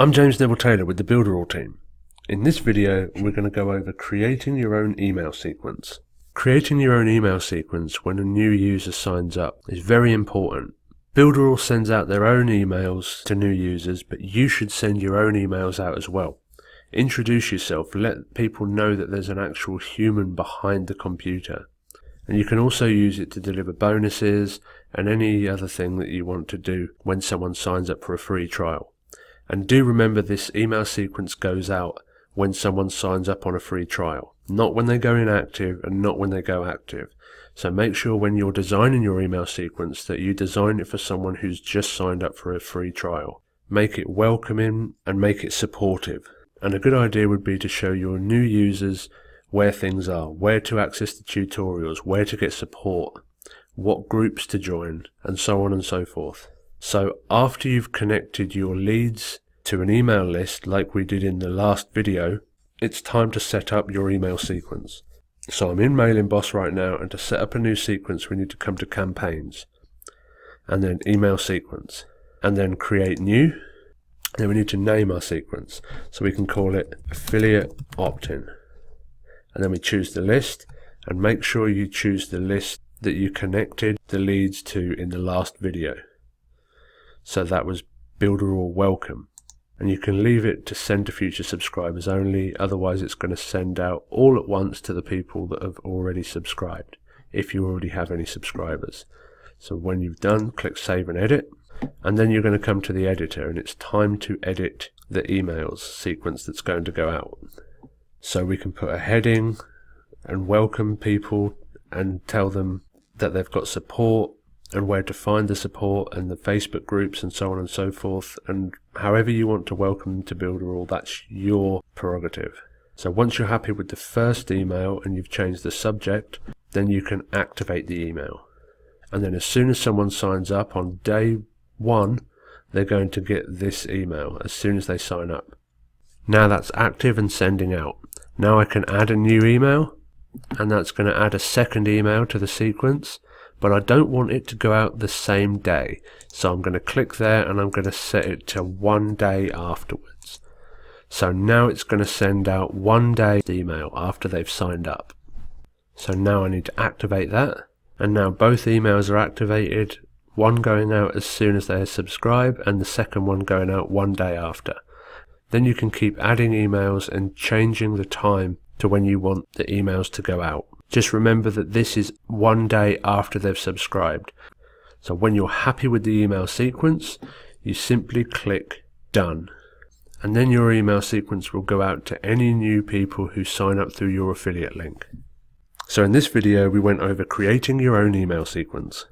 I'm James Neville Taylor with the Builderall team. In this video, we're going to go over creating your own email sequence. Creating your own email sequence when a new user signs up is very important. Builderall sends out their own emails to new users, but you should send your own emails out as well. Introduce yourself, let people know that there's an actual human behind the computer. And you can also use it to deliver bonuses and any other thing that you want to do when someone signs up for a free trial. And do remember, this email sequence goes out when someone signs up on a free trial, not when they go inactive and not when they go active. So make sure when you're designing your email sequence that you design it for someone who's just signed up for a free trial. Make it welcoming and make it supportive. And a good idea would be to show your new users where things are, where to access the tutorials, where to get support, what groups to join, and so on and so forth. So after you've connected your leads to an email list like we did in the last video, it's time to set up your email sequence. So I'm in Mailing Boss right now, and to set up a new sequence we need to come to campaigns and then email sequence and then create new. Then we need to name our sequence, so we can call it affiliate opt-in. And then we choose the list, and make sure you choose the list that you connected the leads to in the last video. So that was Builderall Welcome. And you can leave it to send to future subscribers only, otherwise it's going to send out all at once to the people that have already subscribed, if you already have any subscribers. So when you've done, click Save and Edit, and then you're going to come to the editor, and it's time to edit the emails sequence that's going to go out. So we can put a heading and welcome people and tell them that they've got support and where to find the support and the Facebook groups and so on and so forth. And however you want to welcome them to Builderall, that's your prerogative. So once you're happy with the first email and you've changed the subject, then you can activate the email. And then as soon as someone signs up on day one, they're going to get this email as soon as they sign up. Now that's active and sending out. Now I can add a new email, and that's going to add a second email to the sequence, but I don't want it to go out the same day. So I'm going to click there and I'm going to set it to 1 day afterwards. So now it's going to send out 1 day email after they've signed up. So now I need to activate that, and now both emails are activated, one going out as soon as they subscribe and the second one going out 1 day after. Then you can keep adding emails and changing the time to when you want the emails to go out. Just remember that this is 1 day after they've subscribed. So when you're happy with the email sequence, you simply click Done. And then your email sequence will go out to any new people who sign up through your affiliate link. So in this video we went over creating your own email sequence.